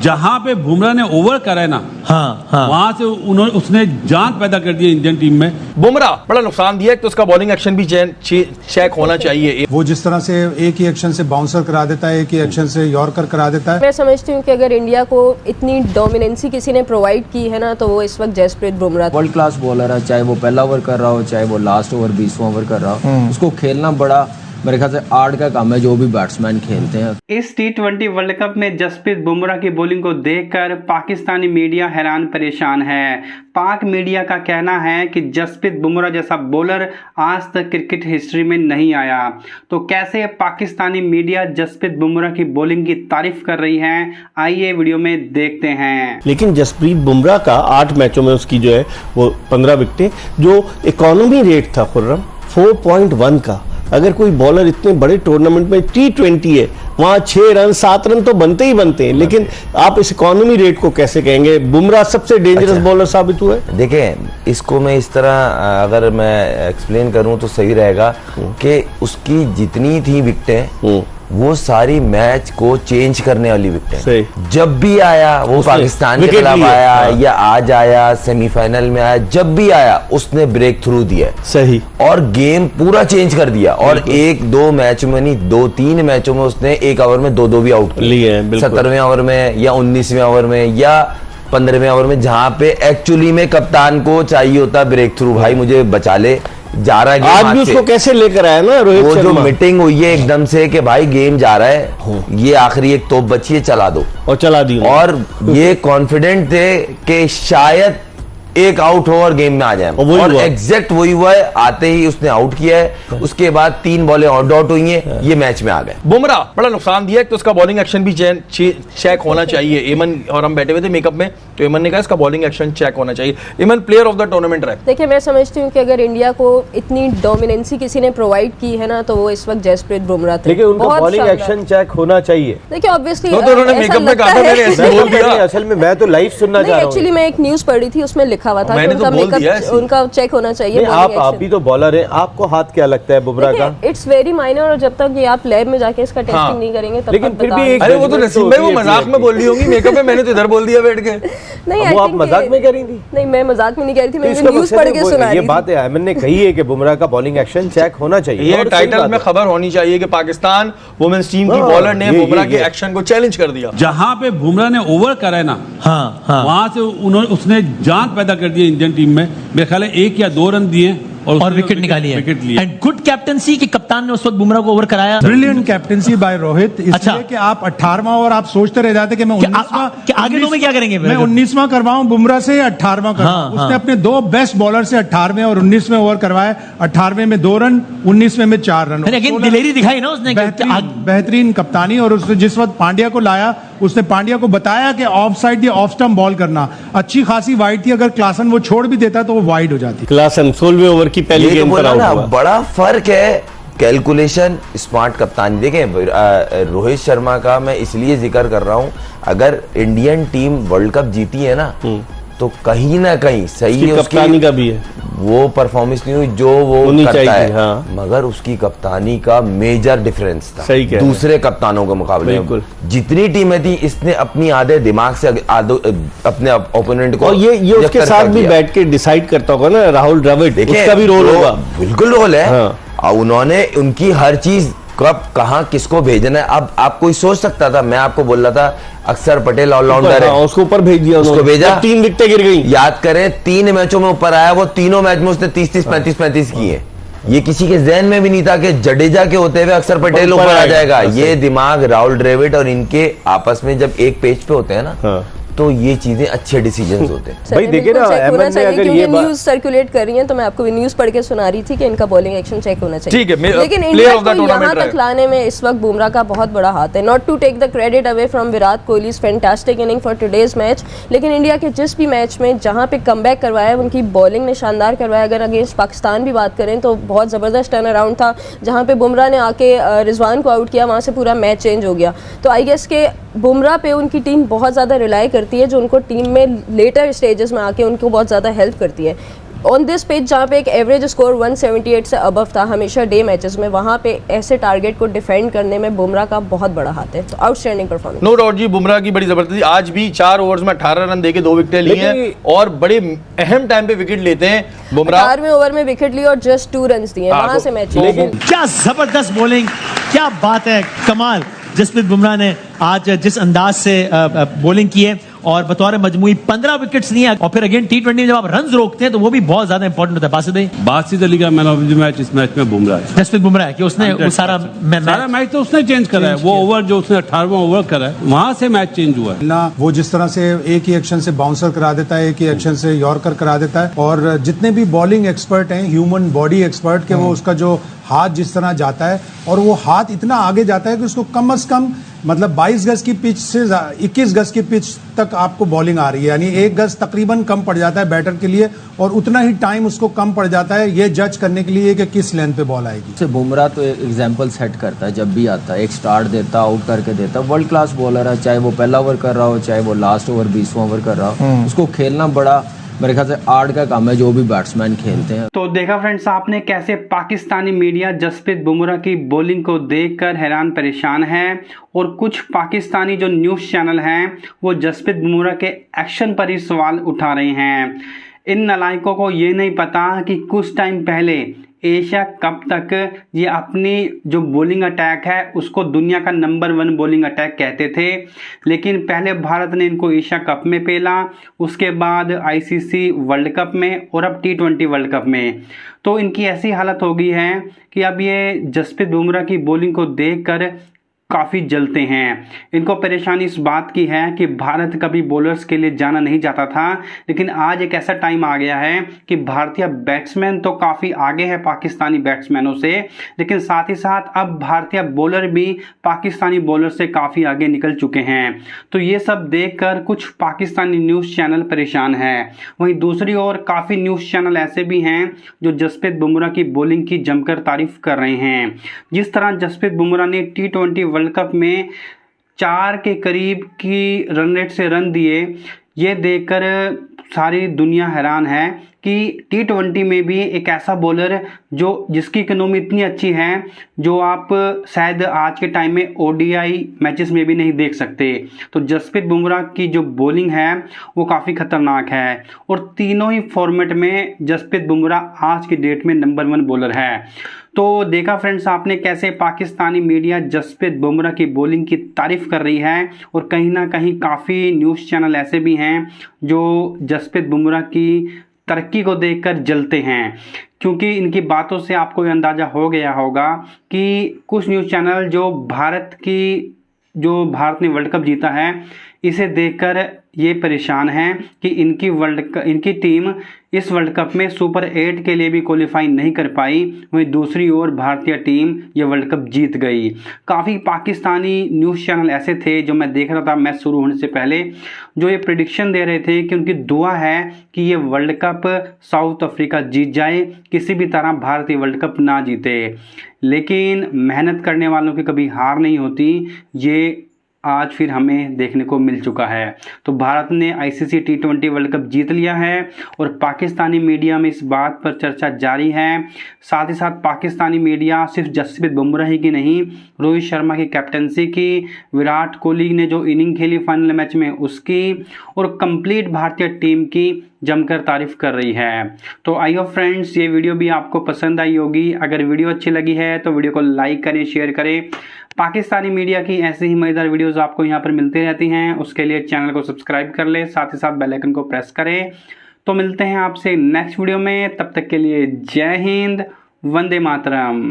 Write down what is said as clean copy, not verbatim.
जहां पे बुमराह ने ओवर करा है ना, वहां से उसने जान पैदा कर दी इंडियन टीम में। बुमराह बड़ा नुकसान दिया है, तो उसका बॉलिंग एक्शन भी चेक होना चाहिए। वो जिस तरह से एक ही एक्शन से बाउंसर करा देता है, एक ही एक्शन से यॉर्कर करा देता है। मैं समझती हूँ कि अगर इंडिया को इतनी डोमिनेंसी किसी ने प्रोवाइड की है ना, तो वो इस वक्त Jasprit Bumrah. World class bowler है, चाहे वो पहला ओवर कर रहा हो, चाहे वो लास्ट ओवर 20वां ओवर कर रहा हो, उसको खेलना बड़ा मेरे ख्याल से आर्ट का काम है, जो भी बैट्समैन खेलते हैं। इस T20 वर्ल्ड कप में जसप्रीत बुमराह की बॉलिंग को देखकर पाकिस्तानी मीडिया हैरान परेशान है। पाक मीडिया का कहना है कि जसप्रीत बुमराह जैसा बॉलर आज तक क्रिकेट हिस्ट्री में नहीं आया। तो कैसे पाकिस्तानी मीडिया जसप्रीत बुमराह की बॉलिंग की तारीफ कर रही है, आइए वीडियो में देखते हैं। लेकिन जसप्रीत बुमराह का 8 मैचों में उसकी जो है वो 15 विकेटें, जो इकोनॉमी रेट था खुर्रम 4.1 का। अगर कोई बॉलर इतने बड़े टूर्नामेंट में T20 है, वहां 6 रन 7 रन तो बनते ही बनते हैं, लेकिन आप इस इकोनॉमी रेट को कैसे कहेंगे? बुमराह सबसे डेंजरस बॉलर साबित हुआ है। देखें, इसको मैं इस तरह अगर मैं एक्सप्लेन करूं तो सही रहेगा कि उसकी जितनी थी विकेटें वो सारी मैच को चेंज करने वाली विकेटें। जब भी आया वो पाकिस्तान के खिलाफ आया या आज आया, सेमीफाइनल में आया, जब भी आया उसने ब्रेक थ्रू दिया सही, और गेम पूरा चेंज कर दिया। और 1-2 मैच में नहीं, 2-3 मैचों में उसने 1 ओवर में 2-2 भी आउट लिए, 17वें ओवर में या 19वें ओवर में या 15वें ओवर में, जहां पे एक्चुअली में कप्तान को चाहिए होता ब्रेक थ्रू, भाई मुझे बचा ले, जा रहा है। आज भी उसको कैसे लेकर आया ना रोहित शर्मा। वो जो मीटिंग हुई है एकदम से कि भाई गेम जा रहा है, ये आखिरी एक तोप बची है, चला दो, और चला दी। और ये कॉन्फिडेंट थे कि शायद एक आउट हो और गेम में आ जाए, और एग्जैक्ट वही हुआ है। आते ही उसने आउट किया है, उसके बाद 3 बॉलें ऑल आउट हुई हैं, ये मैच में आ गए। बुमराह बड़ा नुकसान दिया है, तो उसका बॉलिंग एक्शन भी चेक होना चाहिए। एमन और हम बैठे हुए थे मेकअप में, तो एमन ने कहा इसका बॉलिंग एक्शन चेक होना चाहिए। एमन प्लेयर ऑफ द टूर्नामेंट रहे। देखिए, मैं समझती हूँ कि अगर इंडिया को इतनी डोमिनेंसी किसी ने प्रोवाइड की है ना, तो वो इस वक्त जसप्रीत बुमराह थे। लेकिन उनका बॉलिंग एक्शन चेक होना चाहिए। देखिए, ऑब्वियसली उन्होंने मेकअप में कहा था, मैंने ऐसे बोल दिया। असल में मैं तो लाइव सुनना चाह रहा हूं। एक्चुअली मैं एक न्यूज़ पढ़ी थी, उसमें लिखा हुआ था कि उनका चेक होना चाहिए। आप भी तो बॉलर हैं, आपको हाथ क्या लगता है बुमराह का? इट्स वेरी माइनर, और जब तक ये आप लैब में जाके इसका टेस्टिंग नहीं करेंगे तब लेकिन तक फिर भी अरे वो तो नसीब भाई वो मजाक में बोल रही होंगी, मेकअप में मैंने तो इधर बोल दिया बैठ के। नहीं, वो आप मजाक में कह रही थी? नहीं, मैं मजाक में नहीं कह रही थी, मैं न्यूज़ पढ़ के सुना रही थी। ये बात है अमन ने कही है कि बुमराह का बॉलिंग एक्शन चेक होना चाहिए। ये टाइटल में खबर होनी चाहिए कि पाकिस्तान वुमेन्स टीम की बॉलर ने बुमराह के एक्शन को चैलेंज कर दिया। जहां पे बुमराह ने ओवर करा है ना, वहां से उसने जान पैदा कर दी इंडियन टीम में। मेरे ख्याल है 1 या 2 रन दिए और विकेट निकाली है। एंड गुड कैप्टनसी कि कप्तान ने उस वक्त बुमराह को ओवर कराया। Brilliant captaincy by Rohit. इसलिए कि आप 18वां ओवर आप सोचते रह जाते कि मैं 19वां आगे 2 में क्या करेंगे, मैं 19वां करवाऊं बुमराह से, 18वां करवाऊं। उसने अपने 2 बेस्ट बॉलर से 18वें और 19वें ओवर करवाए। 18वें में 2 रन, 19वें में 4 रन। लेकिन दिलेरी दिखाई ना उसने, बेहतरीन कप्तानी। और उसने जिस वक्त पांड्या को लाया, उसने पांड्या को बताया कि ऑफ साइड या ऑफ स्टंप बॉल करना। अच्छी खासी वाइड थी, अगर क्लासन वो छोड़ भी देता तो वो वाइड हो जाती। क्लासन 16वें ओवर की पहली गेंद पर आउट हुआ। बड़ा फर्क है, कैलकुलेशन, स्मार्ट कप्तानी। देखें, रोहित शर्मा का मैं इसलिए जिक्र कर रहा हूं, अगर इंडियन टीम वर्ल्ड कप जीती है ना, तो कहीं ना कहीं सही है, कप्तानी का भी है, वो परफॉर्मेंस नहीं हुई जो वो करता है। मगर उसकी कप्तानी का मेजर डिफरेंस था दूसरे कप्तानों के मुकाबले में। जितनी टीमें थी, इसने अपनी आधे दिमाग से अपने ओपोनेंट को, और ये उसके साथ भी बैठ के डिसाइड करता होगा ना राहुल द्रविड़, उसका भी रोल होगा। बिल्कुल रोल है। उन्होंने उनकी हर चीज कब कहां किसको भेजना है। अब आप कोई सोच सकता था, मैं आपको बोल रहा था अक्षर पटेल ऑलराउंडर है, उसको ऊपर भेज दिया, उसको भेजा, 3 विकेटें गिर गई। याद करें 3 मैचों में ऊपर आया, वो तीनों मैच में उसने 30-30 35-35 किए। ये किसी के जहन में भी नहीं था कि जडेजा के होते हुए अक्षर पटेल ऊपर आ जाएगा। ये दिमाग राहुल द्रविड़ और इनके आपस में जब एक पेज पे होते हैं ना, तो ये चीजें अच्छे डिसीजंस होते हैं। भाई देखिए ना, अमन ने अगर ये न्यूज़ सर्कुलेट कर रही है, तो मैं आपको न्यूज़ पढ़ के सुना रही थी कि इनका बॉलिंग एक्शन चेक होना चाहिए। ठीक है, लेकिन इंडिया को यहाँ तक लाने में इस वक्त बुमराह का बहुत बड़ा हाथ है। Not to take the credit away from Virat Kohli's fantastic inning for today's match, लेकिन इंडिया के जिस भी मैच में जहाँ पे कमबैक करवाया, उनकी बॉलिंग ने शानदार करवाया। अगर अगेंस्ट पाकिस्तान भी बात करें तो बहुत ज़बरदस्त टर्न अराउंड था, जहाँ पे बुमराह ने आके रिजवान को आउट किया, वहाँ से पूरा मैच चेंज हो गया। तो आई गेस के बुमराह पे उनकी टीम बहुत ज़्यादा रिलाई करती है, जो उनको टीम में लेटर स्टेजेस में आके उनको बहुत ज़्यादा हेल्प करती है। ऑन दिस पेज जहाँ पे एक एवरेज स्कोर 178 से अबव था हमेशा डे मैचेस में, वहाँ पे ऐसे टारगेट को डिफेंड करने में बुमराह का बहुत बड़ा हाथ है। तो आउटस्टैंडिंग परफॉर्मेंस। नो डाउट जी, बुमराह की बड़ी जबरदस्ती। आज भी 4 ओवर्स में 18 रन देके 2 विकेटें ली हैं और बड़े अहम टाइम पे विकेट लेते हैं बुमराह। 18वें ओवर में विकेट ली और जस्ट 2 रन दिए, वहां से मैच। क्या जबरदस्त बॉलिंग, क्या बात है, कमाल। जसप्रीत बुमराह ने आज जिस अंदाज से बॉलिंग की है और बतौर मजमूई 15 विकेट्स लिए, और फिर अगेन T20 में जब आप रन रोकते हैं तो वो भी बहुत ज्यादा इंपॉर्टेंट होता है। बासित भाई, बासित अली का मैन ऑफ द मैच इस मैच में बुमराह है, जसप्रीत बुमराह है कि उसने वो सारा मैच तो उसने चेंज करा है। वो ओवर जो उसने 18वां ओवर करा है वहां से मैच चेंज हुआ है ना। वो जिस तरह से एक ही एक्शन से बाउंसर करा देता है, एक ही एक्शन से यॉर्कर करा देता है, और जितने भी बॉलिंग एक्सपर्ट हैं, ह्यूमन बॉडी एक्सपर्ट के, वो उसका जो हाथ जिस तरह जाता है, और वो हाथ इतना आगे जाता है कि उसको कम से कम मतलब 22 गज की पिच से 21 गज की पिच तक आपको बॉलिंग आ रही है, यानी 1 गज तकरीबन कम पड़ जाता है बैटर के लिए, और उतना ही टाइम उसको कम पड़ जाता है ये जज करने के लिए कि किस लेंथ पे बॉल आएगी। बुमराह तो एग्जाम्पल सेट करता है, जब भी आता है एक स्टार्ट देता, आउट करके देता। वर्ल्ड क्लास बॉलर है, चाहे वो पहला ओवर कर रहा हो, चाहे वो लास्ट ओवर 20वां ओवर कर रहा हो, उसको खेलना बड़ा मेरे ख्याल से आर्ट का काम है जो भी बैट्समैन खेलते हैं। तो देखा फ्रेंड्स आपने कैसे पाकिस्तानी मीडिया जसप्रीत बुमराह की बॉलिंग को देखकर हैरान परेशान है, और कुछ पाकिस्तानी जो न्यूज़ चैनल हैं वो जसप्रीत बुमराह के एक्शन पर ही सवाल उठा रहे हैं। इन नालायकों को ये नहीं पता कि कुछ टाइम पहले एशिया कप तक ये अपनी जो बॉलिंग अटैक है उसको दुनिया का नंबर 1 बॉलिंग अटैक कहते थे, लेकिन पहले भारत ने इनको एशिया कप में पेला, उसके बाद ICC वर्ल्ड कप में, और अब T20 वर्ल्ड कप में। तो इनकी ऐसी हालत हो गई है कि अब ये जसप्रीत बुमराह की बॉलिंग को देखकर काफ़ी जलते हैं। इनको परेशानी इस बात की है कि भारत कभी बॉलर्स के लिए जाना नहीं जाता था, लेकिन आज एक ऐसा टाइम आ गया है कि भारतीय बैट्समैन तो काफ़ी आगे है पाकिस्तानी बैट्समैनों से, लेकिन साथ ही साथ अब भारतीय बॉलर भी पाकिस्तानी बॉलर से काफ़ी आगे निकल चुके हैं। तो ये सब देखकर कुछ पाकिस्तानी न्यूज़ चैनल परेशान हैं। वहीं दूसरी ओर काफ़ी न्यूज़ चैनल ऐसे भी हैं जो जसप्रीत बुमराह की बॉलिंग की जमकर तारीफ कर रहे हैं। जिस तरह जसप्रीत बुमराह ने T20 वर्ल्ड कप में 4 के करीब की रन रेट से रन दिए, ये देखकर सारी दुनिया हैरान है कि T20 में भी एक ऐसा बॉलर जिसकी इकोनॉमी इतनी अच्छी है जो आप शायद आज के टाइम में ODI मैचेस में भी नहीं देख सकते। तो जसप्रीत बुमराह की जो बॉलिंग है वो काफ़ी खतरनाक है, और तीनों ही फॉर्मेट में जसप्रीत बुमराह आज की डेट में नंबर 1 बॉलर है। तो देखा फ्रेंड्स आपने कैसे पाकिस्तानी मीडिया जसप्रीत बुमराह की बॉलिंग की तारीफ कर रही है, और कहीं ना कहीं काफ़ी न्यूज़ चैनल ऐसे भी हैं जो जसप्रीत बुमराह की तरक्की को देखकर जलते हैं, क्योंकि इनकी बातों से आपको ये अंदाज़ा हो गया होगा कि कुछ न्यूज़ चैनल जो भारत ने वर्ल्ड कप जीता है इसे देखकर ये परेशान हैं कि इनकी टीम इस वर्ल्ड कप में सुपर 8 के लिए भी क्वालिफाई नहीं कर पाई, वहीं दूसरी ओर भारतीय टीम ये वर्ल्ड कप जीत गई। काफ़ी पाकिस्तानी न्यूज़ चैनल ऐसे थे जो मैं देख रहा था मैच शुरू होने से पहले, जो ये प्रेडिक्शन दे रहे थे कि उनकी दुआ है कि ये वर्ल्ड कप साउथ अफ्रीका जीत जाए, किसी भी तरह भारत ये वर्ल्ड कप ना जीते। लेकिन मेहनत करने वालों की कभी हार नहीं होती, ये आज फिर हमें देखने को मिल चुका है। तो भारत ने ICC T20 वर्ल्ड कप जीत लिया है, और पाकिस्तानी मीडिया में इस बात पर चर्चा जारी है। साथ ही साथ पाकिस्तानी मीडिया सिर्फ जसप्रीत बुमराह ही की नहीं, रोहित शर्मा की कैप्टनसी की, विराट कोहली ने जो इनिंग खेली फाइनल मैच में उसकी, और कंप्लीट भारतीय टीम की जमकर तारीफ कर रही है। तो आई होप फ्रेंड्स ये वीडियो भी आपको पसंद आई होगी। अगर वीडियो अच्छी लगी है तो वीडियो को लाइक करें, शेयर करें। पाकिस्तानी मीडिया की ऐसे ही मज़ेदार वीडियोस आपको यहाँ पर मिलती रहती हैं, उसके लिए चैनल को सब्सक्राइब कर लें, साथ ही साथ बेल आइकन को प्रेस करें। तो मिलते हैं आपसे नेक्स्ट वीडियो में, तब तक के लिए जय हिंद, वंदे मातरम।